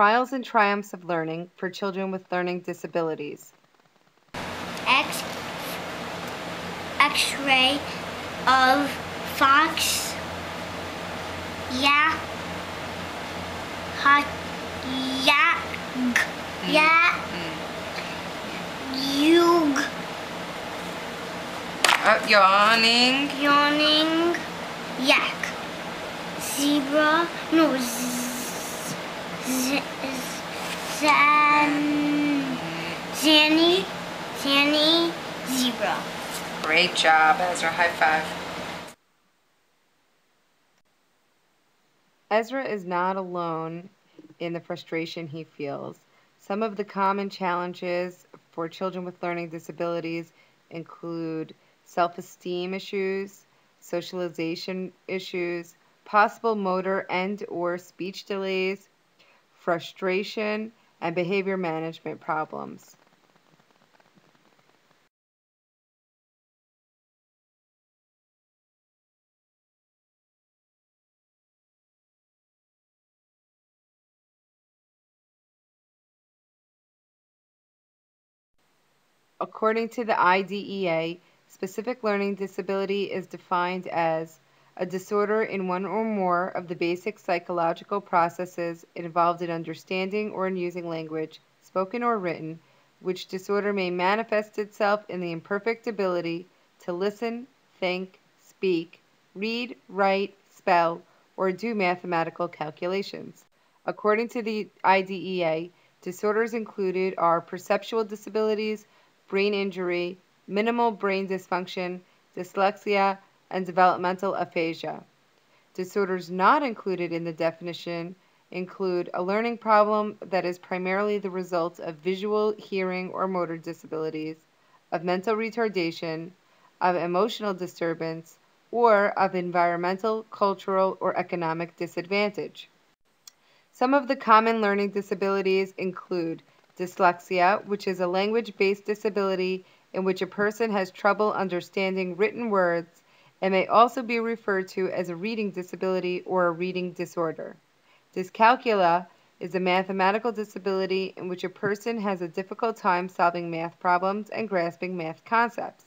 Trials and triumphs of learning for children with learning disabilities. X-ray of fox, yak, yug, yawning, yak, zebra, no, zanny, zebra. Great job, Ezra. High five. Ezra is not alone in the frustration he feels. Some of the common challenges for children with learning disabilities include self-esteem issues, socialization issues, possible motor and/or speech delays, frustration, and behavior management problems. According to the IDEA, specific learning disability is defined as a disorder in one or more of the basic psychological processes involved in understanding or in using language, spoken or written, which disorder may manifest itself in the imperfect ability to listen, think, speak, read, write, spell, or do mathematical calculations. According to the IDEA, disorders included are perceptual disabilities, brain injury, minimal brain dysfunction, dyslexia, and developmental aphasia. Disorders not included in the definition include a learning problem that is primarily the result of visual, hearing, or motor disabilities, of mental retardation, of emotional disturbance, or of environmental, cultural, or economic disadvantage. Some of the common learning disabilities include dyslexia, which is a language-based disability in which a person has trouble understanding written words and may also be referred to as a reading disability or a reading disorder. Dyscalculia is a mathematical disability in which a person has a difficult time solving math problems and grasping math concepts.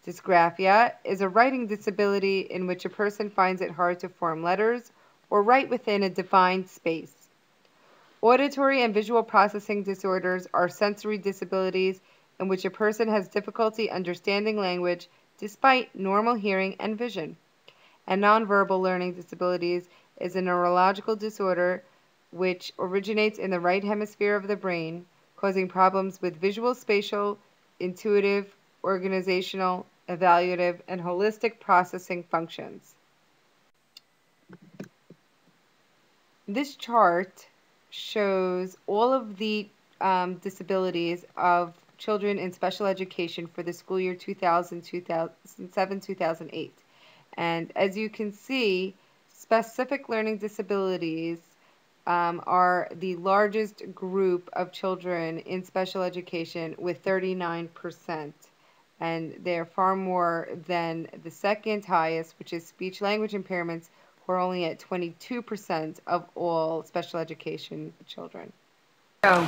Dysgraphia is a writing disability in which a person finds it hard to form letters or write within a defined space. Auditory and visual processing disorders are sensory disabilities in which a person has difficulty understanding language despite normal hearing and vision. And nonverbal learning disabilities is a neurological disorder which originates in the right hemisphere of the brain, causing problems with visual, spatial, intuitive, organizational, evaluative, and holistic processing functions. This chart shows all of the disabilities of children in special education for the school year 2007-2008. And as you can see, specific learning disabilities are the largest group of children in special education with 39%. And they're far more than the second highest, which is speech language impairments, who are only at 22% of all special education children. So,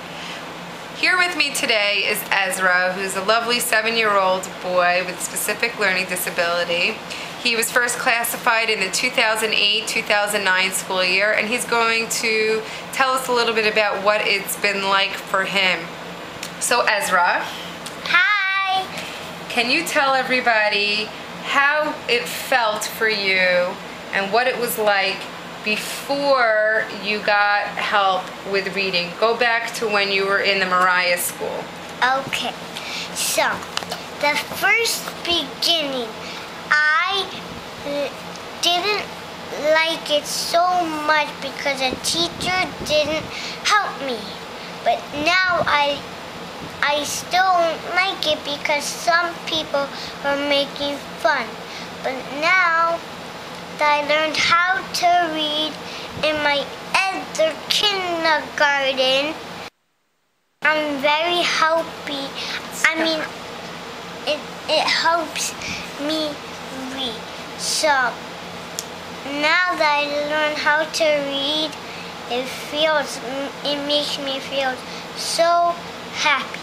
here with me today is Ezra, who's a lovely 7-year-old boy with a specific learning disability. He was first classified in the 2008-2009 school year, and he's going to tell us a little bit about what it's been like for him. So Ezra. Hi! Can you tell everybody how it felt for you and what it was like before you got help with reading? Go back to when you were in the Mariah school. Okay, so the first beginning, I didn't like it so much because the teacher didn't help me. But now I still don't like it because some people are making fun. But now that I learned how to read in my other kindergarten, I'm very happy. I mean, it helps me read. So now that I learned how to read it makes me feel so happy.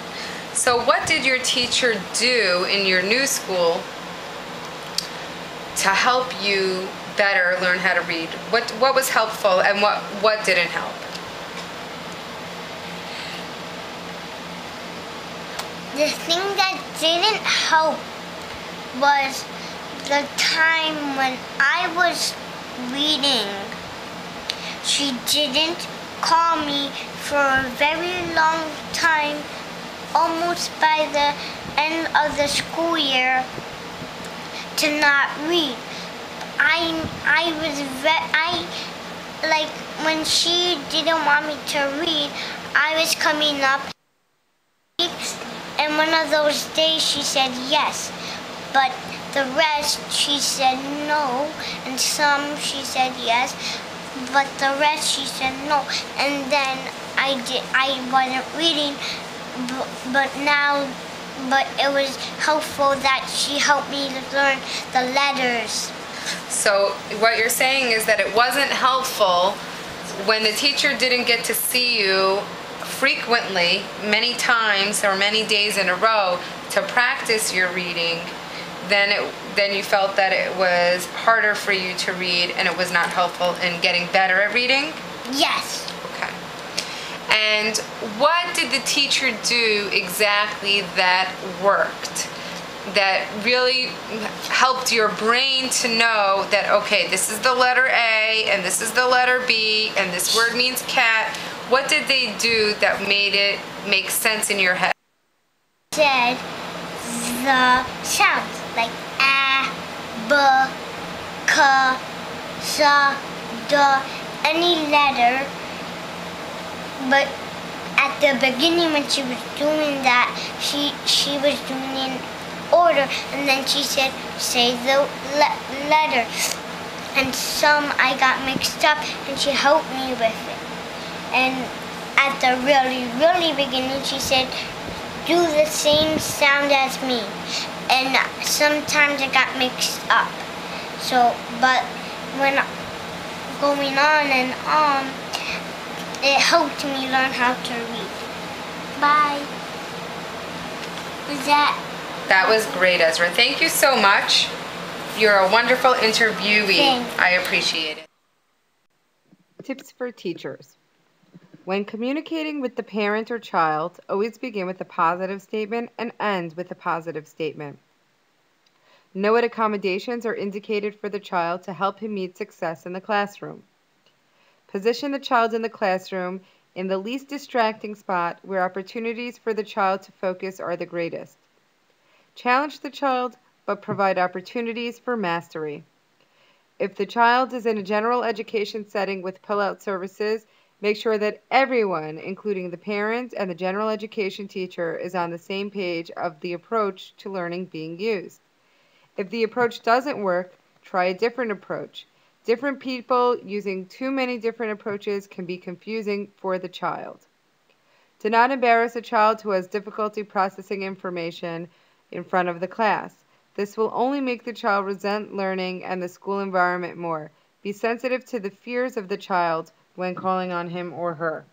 So what did your teacher do in your new school to help you better learn how to read? What was helpful and what didn't help? The thing that didn't help was the time when I was reading. She didn't call me for a very long time, almost by the end of the school year, to not read. Like when she didn't want me to read, I was coming up, and one of those days she said yes, but the rest she said no, and some she said yes, but the rest she said no. And then I wasn't reading, but it was helpful that she helped me learn the letters. So what you're saying is that it wasn't helpful when the teacher didn't get to see you frequently, many times or many days in a row, to practice your reading. Then you felt that it was harder for you to read and it was not helpful in getting better at reading? Yes. Okay. And what did the teacher do exactly that worked, that really helped your brain to know that, okay, this is the letter A and this is the letter B and this word means cat? What did they do that made it make sense in your head? Said the sounds like a, b, k, s, d, any letter. But at the beginning when she was doing that, she was doing it in order, and then she said, say the letter. And some I got mixed up, and she helped me with it. And at the really, really beginning, she said, do the same sound as me. And sometimes it got mixed up. So, but when going on and on, it helped me learn how to read. Bye. That was great, Ezra. Thank you so much. You're a wonderful interviewee. Thanks. I appreciate it. Tips for teachers. When communicating with the parent or child, always begin with a positive statement and end with a positive statement. Know what accommodations are indicated for the child to help him meet success in the classroom. Position the child in the classroom in the least distracting spot where opportunities for the child to focus are the greatest. Challenge the child, but provide opportunities for mastery. If the child is in a general education setting with pull-out services, make sure that everyone, including the parent and the general education teacher, is on the same page of the approach to learning being used. If the approach doesn't work, try a different approach. Different people using too many different approaches can be confusing for the child. Do not embarrass a child who has difficulty processing information in front of the class. This will only make the child resent learning and the school environment more. Be sensitive to the fears of the child when calling on him or her.